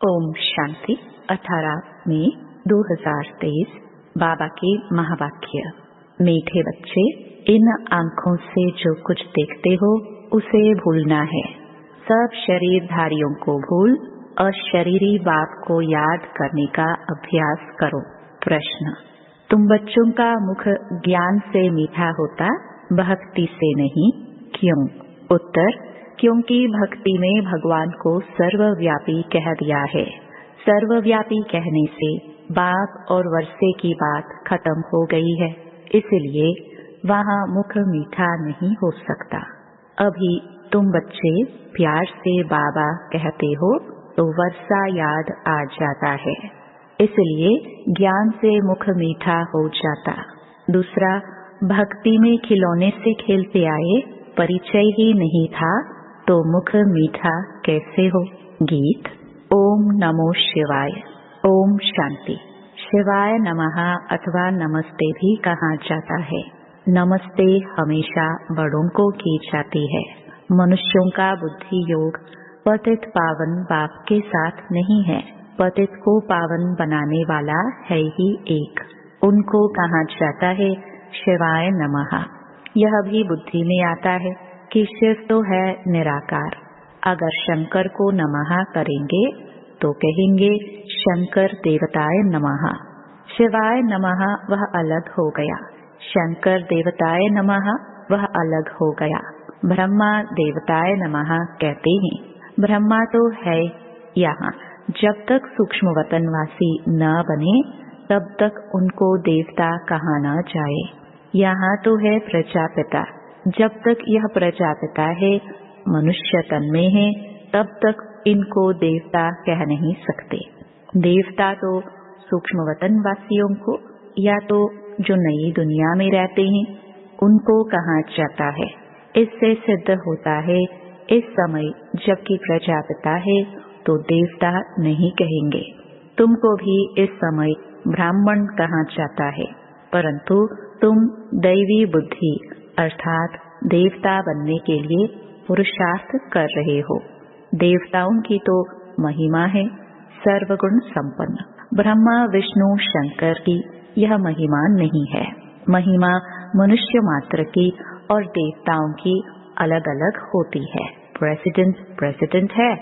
ओम शांति 18 मई 2023 बाबा के महावाक्य। मीठे बच्चे, इन आंखों से जो कुछ देखते हो उसे भूलना है। सब शरीरधारियों को भूल अशरीरी बाप को याद करने का अभ्यास करो। प्रश्न: तुम बच्चों का मुख ज्ञान से मीठा होता, भक्ति से नहीं, क्यों? उत्तर: क्योंकि भक्ति में भगवान को सर्वव्यापी कह दिया है। सर्वव्यापी कहने से बाप और वर्षे की बात खत्म हो गई है, इसलिए वहाँ मुख मीठा नहीं हो सकता। अभी तुम बच्चे प्यार से बाबा कहते हो तो वर्षा याद आ जाता है, इसलिए ज्ञान से मुख मीठा हो जाता। दूसरा, भक्ति में खिलौने से खेलते आए, परिचय ही नहीं था तो मुख मीठा कैसे हो? गीत। ओम नमो शिवाय। ओम शांति। शिवाय नमः अथवा नमस्ते भी कहा जाता है। नमस्ते हमेशा बड़ों को की जाती है। मनुष्यों का बुद्धि योग पतित पावन बाप के साथ नहीं है। पतित को पावन बनाने वाला है ही एक, उनको कहा जाता है शिवाय नमः। यह भी बुद्धि में आता है कि शिव तो है निराकार। अगर शंकर को नमः करेंगे तो कहेंगे शंकर देवताय नमः। शिवाय नमः वह अलग हो गया, शंकर देवताय नमः वह अलग हो गया। ब्रह्मा देवताय नमः कहते हैं। ब्रह्मा तो है यहाँ। जब तक सूक्ष्म वतनवासी न बने तब तक उनको देवता कहा न जाए। यहाँ तो है प्रजापिता। जब तक यह प्रजापिता है, मनुष्य तन में है, तब तक इनको देवता कह नहीं सकते। देवता तो सूक्ष्म वतनवासियों को या तो जो नई दुनिया में रहते हैं उनको कहा जाता है। इससे सिद्ध होता है इस समय जबकि प्रजापिता है तो देवता नहीं कहेंगे। तुमको भी इस समय ब्राह्मण कहा जाता है, परंतु तुम दैवी बुद्धि अर्थात देवता बनने के लिए पुरुषार्थ कर रहे हो। देवताओं की तो महिमा है सर्वगुण संपन्न। ब्रह्मा विष्णु शंकर की यह महिमा नहीं है। महिमा मनुष्य मात्र की और देवताओं की अलग अलग होती है। प्रेसिडेंट है,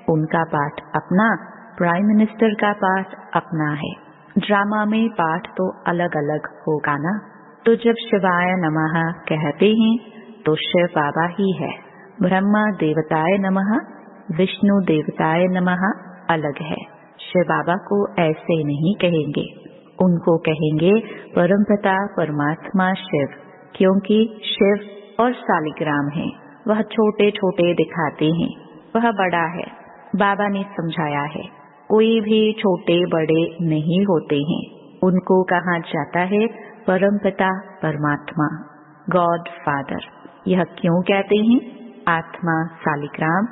उनका पाठ अपना, प्राइम मिनिस्टर का पाठ अपना है। ड्रामा में पाठ तो अलग अलग होगा ना। तो जब शिवाय नमः कहते हैं तो शिव बाबा ही है। ब्रह्मा देवताय नमः, विष्णु देवताय नमः अलग है। शिव बाबा को ऐसे नहीं कहेंगे, उनको कहेंगे परमपिता परमात्मा शिव, क्योंकि शिव और शालिग्राम है। वह छोटे छोटे दिखाते हैं, वह बड़ा है। बाबा ने समझाया है कोई भी छोटे बड़े नहीं होते हैं। उनको कहा जाता है परमपिता परमात्मा, गॉड फादर। यह क्यों कहते हैं? आत्मा शालिग्राम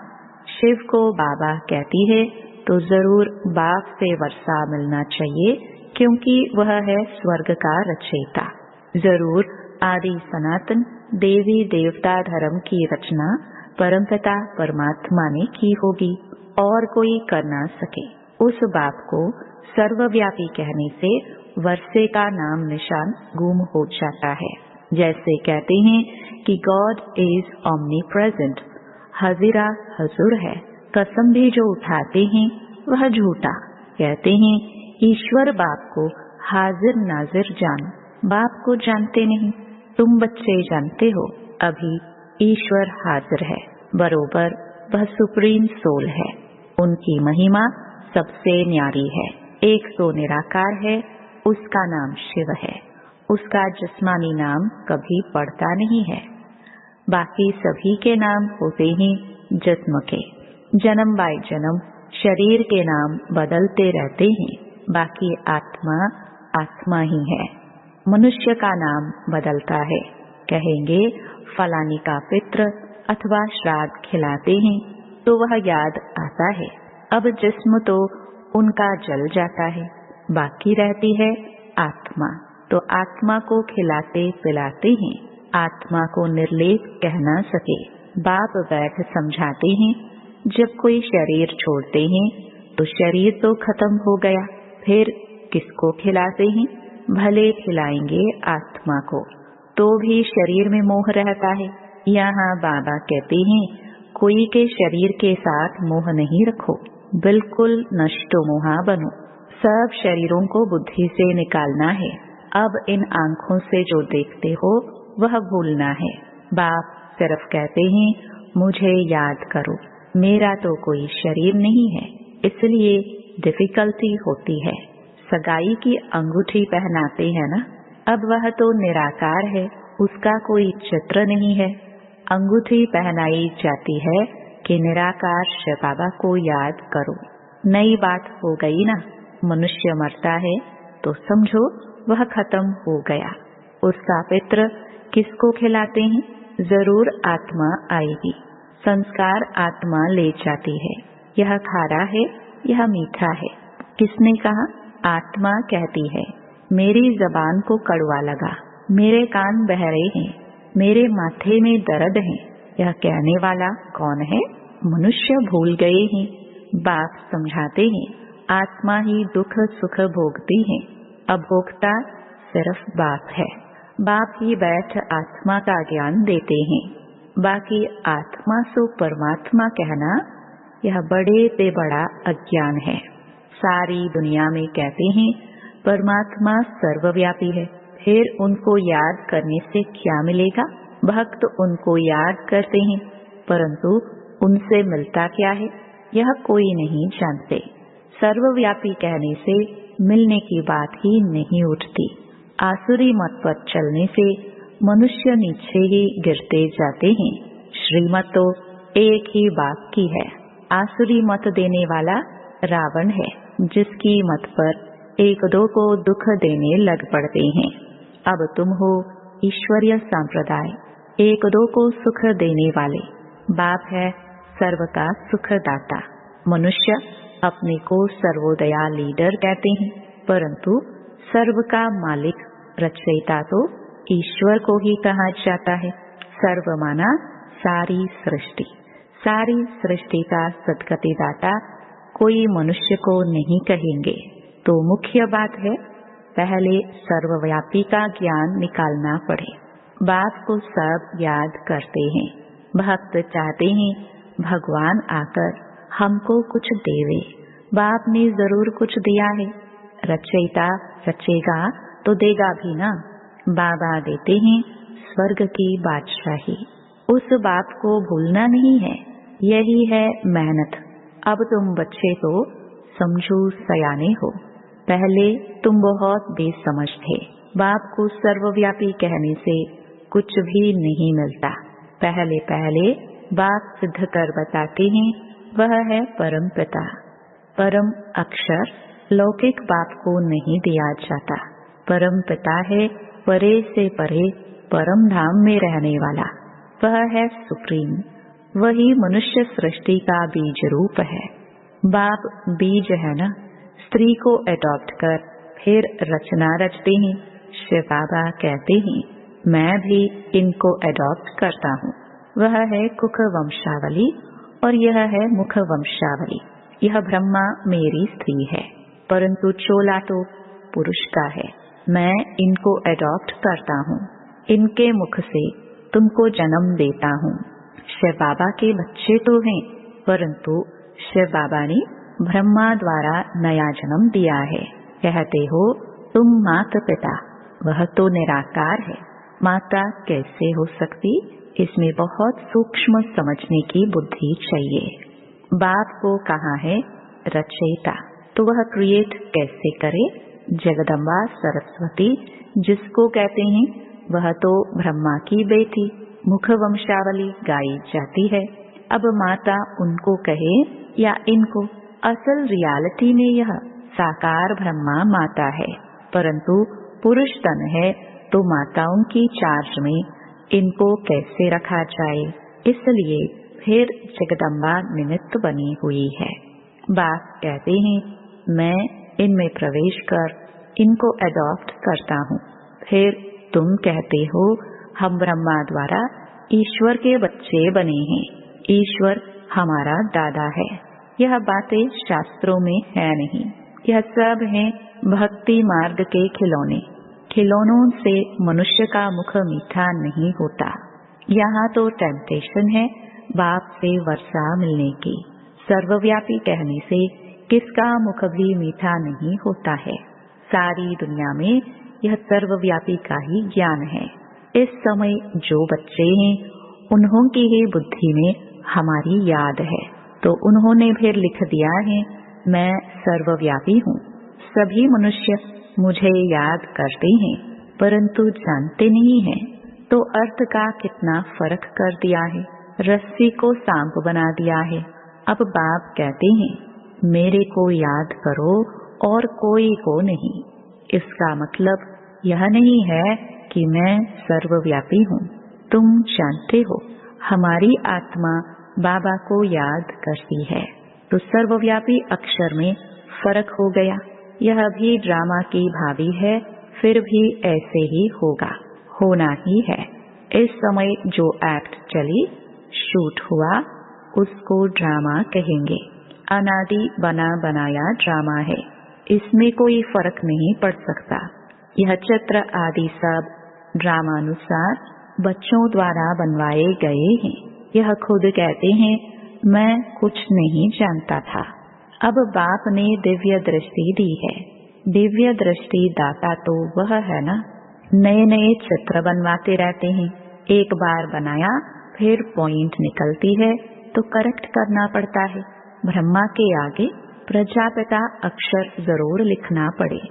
शिव को बाबा कहती है तो जरूर बाप से वर्षा मिलना चाहिए, क्योंकि वह है स्वर्ग का रचयिता। जरूर आदि सनातन देवी देवता धर्म की रचना परमपिता परमात्मा ने की होगी और कोई कर ना सके। उस बाप को सर्वव्यापी कहने से वर्षे का नाम निशान गुम हो जाता है। जैसे कहते हैं कि God is omni present, Hazira हजूर है। कसम भी जो उठाते हैं वह झूठा। कहते हैं ईश्वर बाप को हाजिर नाजिर जान। बाप को जानते नहीं, तुम बच्चे जानते हो। अभी ईश्वर हाजिर है, बरोबर वह सुप्रीम सोल है। उनकी महिमा सबसे न्यारी है। एक तो निराकार है, उसका नाम शिव है। उसका जिस्मानी नाम कभी पड़ता नहीं है। बाकी सभी के नाम होते हैं जिस्म के। जन्म बाय जन्म शरीर के नाम बदलते रहते हैं, बाकी आत्मा आत्मा ही है। मनुष्य का नाम बदलता है। कहेंगे फलानी का पितृ अथवा श्राद्ध खिलाते हैं तो वह याद आता है। अब जिस्म तो उनका जल जाता है, बाकी रहती है आत्मा। तो आत्मा को खिलाते पिलाते हैं। आत्मा को निर्लेप कह ना सके। बाप बैठ समझाते हैं जब कोई शरीर छोड़ते हैं तो शरीर तो खत्म हो गया, फिर किसको खिलाते हैं? भले खिलाएंगे आत्मा को, तो भी शरीर में मोह रहता है। यहाँ बाबा कहते हैं कोई के शरीर के साथ मोह नहीं रखो, बिल्कुल नष्टो मोहा बनो। सब शरीरों को बुद्धि से निकालना है। अब इन आंखों से जो देखते हो वह भूलना है। बाप सिर्फ कहते हैं मुझे याद करो, मेरा तो कोई शरीर नहीं है, इसलिए डिफिकल्टी होती है। सगाई की अंगूठी पहनाते हैं ना, अब वह तो निराकार है, उसका कोई चित्र नहीं है। अंगूठी पहनाई जाती है कि निराकार शिव बाबा को याद करो। नई बात हो गई ना, मनुष्य मरता है तो समझो वह खत्म हो गया। उसका पित्र किसको खिलाते हैं? जरूर आत्मा आएगी। संस्कार आत्मा ले जाती है। यह खारा है, यह मीठा है। किसने कहा? आत्मा कहती है मेरी जबान को कड़वा लगा, मेरे कान बहरे हैं, मेरे माथे में दर्द है। यह कहने वाला कौन है? मनुष्य भूल गए हैं। बाप समझाते हैं आत्मा ही दुख सुख भोगती है, अभोक्ता सिर्फ बाप है। बाप ही बैठ आत्मा का ज्ञान देते हैं। बाकी आत्मा सो परमात्मा कहना यह बड़े पे बड़ा अज्ञान है। सारी दुनिया में कहते हैं परमात्मा सर्वव्यापी है, फिर उनको याद करने से क्या मिलेगा? भक्त उनको याद करते हैं, परंतु उनसे मिलता क्या है यह कोई नहीं जानते। सर्वव्यापी कहने से मिलने की बात ही नहीं उठती। आसुरी मत पर चलने से मनुष्य नीचे ही गिरते जाते हैं। श्रीमत तो एक ही बाप की है। आसुरी मत देने वाला रावण है, जिसकी मत पर एक दो को दुख देने लग पड़ते हैं। अब तुम हो ईश्वरीय संप्रदाय, एक दो को सुख देने वाले। बाप है सर्व का सुखदाता। मनुष्य अपने को सर्वोदया लीडर कहते हैं, परंतु सर्व का मालिक रचयिता तो ईश्वर को ही कहा जाता है। सर्व माना सारी सृष्टि, सारी सृष्टि का सद्गति दाता कोई मनुष्य को नहीं कहेंगे। तो मुख्य बात है पहले सर्वव्यापी का ज्ञान निकालना पड़े। बाप को सब याद करते हैं। भक्त चाहते हैं भगवान आकर हमको कुछ देवे। बाप ने जरूर कुछ दिया है। रचयिता रचेगा तो देगा भी ना। बाबा देते हैं स्वर्ग की बादशाही। उस बात को भूलना नहीं है, यही है मेहनत। अब तुम बच्चे तो समझो सयाने हो, पहले तुम बहुत बेसमझ थे। बाप को सर्वव्यापी कहने से कुछ भी नहीं मिलता। पहले पहले बाप सिद्ध कर बताते हैं वह है परम पिता। परम अक्षर लौकिक बाप को नहीं दिया जाता। परम पिता है परे से परे परम धाम में रहने वाला। वह है सुप्रीम, वही मनुष्य सृष्टि का बीज रूप है। बाप बीज है ना, स्त्री को एडॉप्ट कर फिर रचना रचते हैं। शिव बाबा कहते हैं मैं भी इनको एडॉप्ट करता हूँ। वह है कुख वंशावली और यह है मुख वंशावली। यह ब्रह्मा मेरी स्त्री है, परंतु चोला तो पुरुष का है। मैं इनको एडॉप्ट करता हूँ, इनके मुख से तुमको जन्म देता हूँ। शिव बाबा के बच्चे तो हैं, परंतु शिव बाबा ने ब्रह्मा द्वारा नया जन्म दिया है। कहते हो तुम माता पिता, वह तो निराकार है। माता कैसे हो सकती? इसमें बहुत सूक्ष्म समझने की बुद्धि चाहिए। बाप को कहा है रचयिता, तो वह क्रिएट कैसे करे? जगदम्बा सरस्वती जिसको कहते हैं वह तो ब्रह्मा की बेटी मुख वंशावली गाई जाती है। अब माता उनको कहे या इनको, असल रियलिटी में यह साकार ब्रह्मा माता है, परंतु पुरुष तन है तो माताओं की चार्ज में इनको कैसे रखा जाए? इसलिए फिर जगदम्बा निमित्त बनी हुई है। बाप कहते हैं मैं इनमें प्रवेश कर इनको एडॉप्ट करता हूँ। फिर तुम कहते हो हम ब्रह्मा द्वारा ईश्वर के बच्चे बने हैं, ईश्वर हमारा दादा है। यह बातें शास्त्रों में है नहीं। यह सब है भक्ति मार्ग के खिलौने। खिलौनों से मनुष्य का मुख मीठा नहीं होता। यहाँ तो टेम्पटेशन है बाप से वर्षा मिलने की। सर्वव्यापी कहने से किसका मुख भी मीठा नहीं होता है। सारी दुनिया में यह सर्वव्यापी का ही ज्ञान है। इस समय जो बच्चे हैं उन्हों की ही बुद्धि में हमारी याद है, तो उन्होंने फिर लिख दिया है मैं सर्वव्यापी हूँ। सभी मनुष्य मुझे याद करते हैं परंतु जानते नहीं हैं। तो अर्थ का कितना फर्क कर दिया है। रस्सी को सांप बना दिया है। अब बाप कहते हैं मेरे को याद करो और कोई को नहीं। इसका मतलब यह नहीं है कि मैं सर्वव्यापी हूँ। तुम जानते हो हमारी आत्मा बाबा को याद करती है, तो सर्वव्यापी अक्षर में फर्क हो गया। यह भी ड्रामा की भावी है, फिर भी ऐसे ही होगा, होना ही है। इस समय जो एक्ट चली, शूट हुआ, उसको ड्रामा कहेंगे। अनादि बना बनाया ड्रामा है, इसमें कोई फर्क नहीं पड़ सकता। यह चित्र आदि सब ड्रामानुसार बच्चों द्वारा बनवाए गए हैं। यह खुद कहते हैं मैं कुछ नहीं जानता था। अब बाप ने दिव्य दृष्टि दी है। दिव्य दृष्टि दाता तो वह है ना। नए नए चित्र बनवाते रहते हैं। एक बार बनाया फिर पॉइंट निकलती है तो करेक्ट करना पड़ता है। ब्रह्मा के आगे प्रजापिता अक्षर जरूर लिखना पड़े,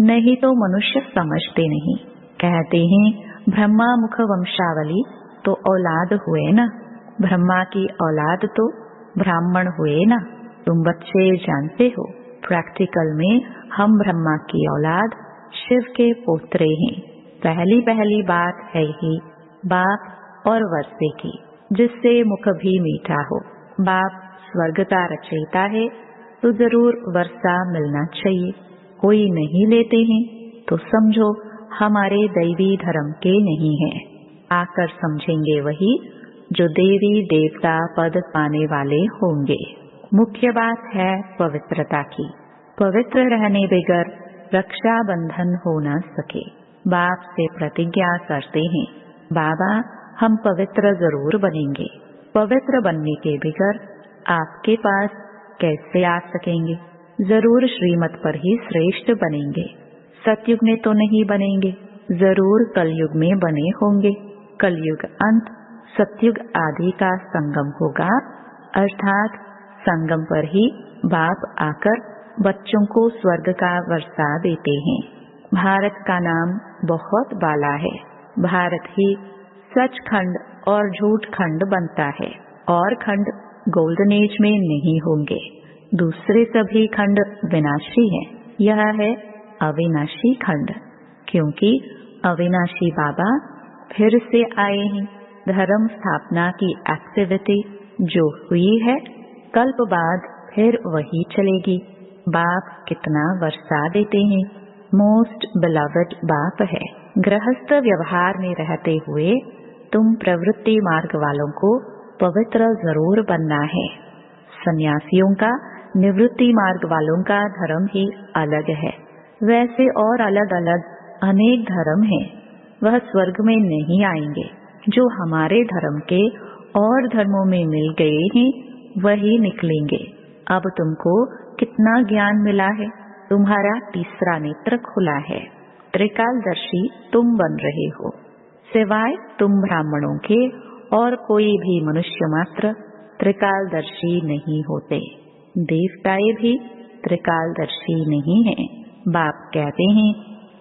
नहीं तो मनुष्य समझते नहीं। कहते हैं ब्रह्मा मुख वंशावली तो औलाद हुए ना। ब्रह्मा की औलाद तो ब्राह्मण हुए ना। तुम बच्चे जानते हो प्रैक्टिकल में हम ब्रह्मा की औलाद शिव के पोत्रे हैं। पहली बात है ही बाप और वर्षे की, जिससे मुख भी मीठा हो। बाप स्वर्ग का रचयिता है तो जरूर वर्षा मिलना चाहिए। कोई नहीं लेते हैं तो समझो हमारे दैवी धर्म के नहीं है। आकर समझेंगे वही जो देवी देवता पद पाने वाले होंगे। मुख्य बात है पवित्रता की। पवित्र रहने बगैर रक्षा बंधन हो न सके। बाप से प्रतिज्ञा करते हैं बाबा हम पवित्र जरूर बनेंगे। पवित्र बनने के बगैर आपके पास कैसे आ सकेंगे। जरूर श्रीमत पर ही श्रेष्ठ बनेंगे। सतयुग में तो नहीं बनेंगे, जरूर कलयुग में बने होंगे। कलयुग अंत सतयुग आदि का संगम होगा, अर्थात संगम पर ही बाप आकर बच्चों को स्वर्ग का वर्षा देते हैं। भारत का नाम बहुत बाला है। भारत ही सचखंड और झूठ खंड बनता है, और खंड गोल्डन एज में नहीं होंगे। दूसरे सभी खंड विनाशी हैं। यह है अविनाशी खंड, क्योंकि अविनाशी बाबा फिर से आए हैं। धर्म स्थापना की एक्टिविटी जो हुई है कल्प बाद फिर वही चलेगी। बाप कितना वर्षा देते हैं। मोस्ट बिलवड बाप है। गृहस्थ व्यवहार में रहते हुए तुम प्रवृत्ति मार्ग वालों को पवित्र जरूर बनना है। सन्यासियों का निवृत्ति मार्ग वालों का धर्म ही अलग है। वैसे और अलग अलग अनेक धर्म हैं। वह स्वर्ग में नहीं आएंगे। जो हमारे धर्म के और धर्मों में मिल गए हैं वही निकलेंगे। अब तुमको कितना ज्ञान मिला है। तुम्हारा तीसरा नेत्र खुला है। त्रिकालदर्शी तुम बन रहे हो। सिवाय तुम ब्राह्मणों के और कोई भी मनुष्य मात्र त्रिकालदर्शी नहीं होते। देवताएं भी त्रिकालदर्शी नहीं हैं। बाप कहते हैं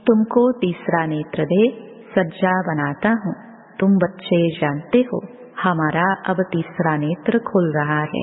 तुमको तीसरा नेत्र दे सज्जा बनाता हूँ। तुम बच्चे जानते हो हमारा अब तीसरा नेत्र खुल रहा है।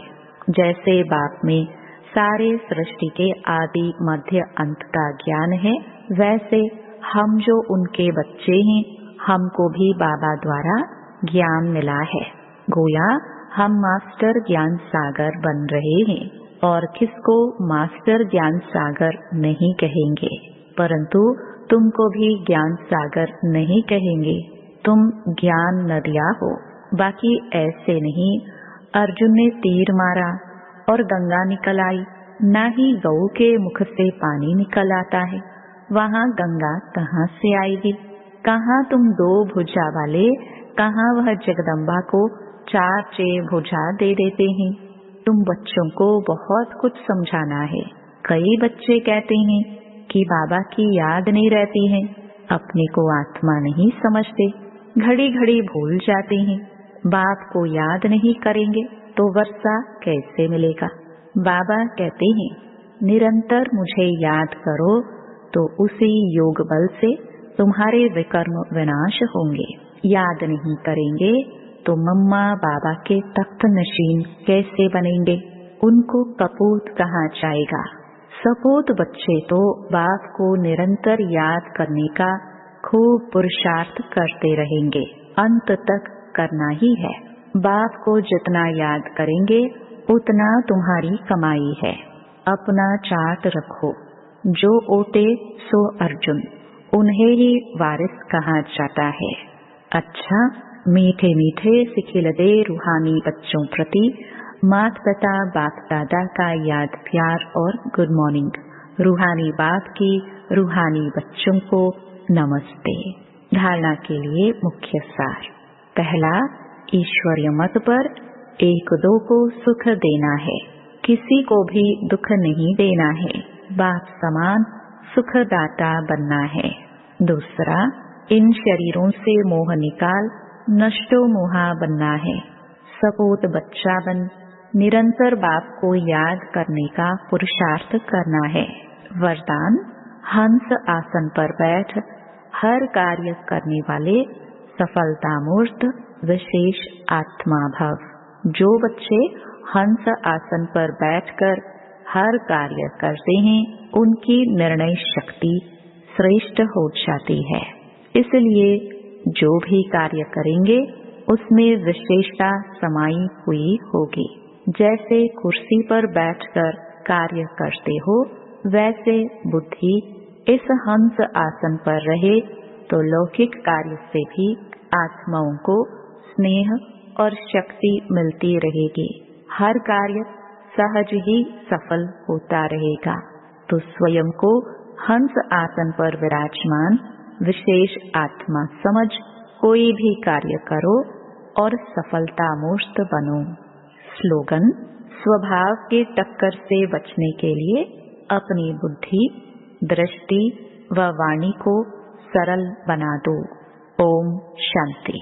जैसे बाप में सारे सृष्टि के आदि मध्य अंत का ज्ञान है, वैसे हम जो उनके बच्चे हैं हमको भी बाबा द्वारा ज्ञान मिला है। गोया हम मास्टर ज्ञान सागर बन रहे हैं, और किसको मास्टर ज्ञान सागर नहीं कहेंगे, परंतु तुमको भी ज्ञान सागर नहीं कहेंगे। तुम ज्ञान नदिया हो। बाकी ऐसे नहीं अर्जुन ने तीर मारा और गंगा निकल आई, न ही गऊ के मुख से पानी निकल आता है। वहाँ गंगा कहाँ से आएगी? कहाँ तुम दो भुजा वाले, कहाँ वह जगदम्बा को चार चे भुजा दे देते हैं। तुम बच्चों को बहुत कुछ समझाना है। कई बच्चे कहते हैं कि बाबा की याद नहीं रहती है, अपने को आत्मा नहीं समझते, घड़ी घड़ी भूल जाते हैं। बाप को याद नहीं करेंगे तो वर्षा कैसे मिलेगा? बाबा कहते हैं निरंतर मुझे याद करो तो उसी योग बल से तुम्हारे विकर्म विनाश होंगे। याद नहीं करेंगे तो मम्मा बाबा के तख्त नशीन कैसे बनेंगे? उनको कपूत कहाँ जाएगा? सपूत बच्चे तो बाप को निरंतर याद करने का खूब पुरुषार्थ करते रहेंगे, अंत तक करना ही है। बाप को जितना याद करेंगे उतना तुम्हारी कमाई है। अपना चार्ट रखो, जो ओटे सो अर्जुन, उन्हें ही वारिस कहा जाता है। अच्छा, मीठे मीठे सिखिलदे रूहानी बच्चों प्रति मात पिता बाप दादा का याद प्यार और गुड मॉर्निंग। रूहानी बाप की रूहानी बच्चों को नमस्ते। धारणा के लिए मुख्य सार। पहला, ईश्वरीय मत पर एक दो को सुख देना है, किसी को भी दुख नहीं देना है, बाप समान सुखदाता बनना है। दूसरा, इन शरीरों से मोह निकाल नष्टो मोहा बनना है। सपूत बच्चा बन निरंतर बाप को याद करने का पुरुषार्थ करना है। वरदान, हंस आसन पर बैठ हर कार्य करने वाले सफलतामूर्त विशेष आत्मा भव। जो बच्चे हंस आसन पर बैठकर हर कार्य करते हैं उनकी निर्णय शक्ति श्रेष्ठ हो जाती है। इसलिए जो भी कार्य करेंगे उसमें विशेषता समाई हुई होगी। जैसे कुर्सी पर बैठकर कार्य करते हो वैसे बुद्धि इस हंस आसन पर रहे तो लौकिक कार्य से भी आत्माओं को स्नेह और शक्ति मिलती रहेगी। हर कार्य सहज ही सफल होता रहेगा। तो स्वयं को हंस आसन पर विराजमान विशेष आत्मा समझ कोई भी कार्य करो और सफलतामूर्त बनो। स्लोगन, स्वभाव के टक्कर से बचने के लिए अपनी बुद्धि, दृष्टि व वाणी को सरल बना दो। ओम शांति।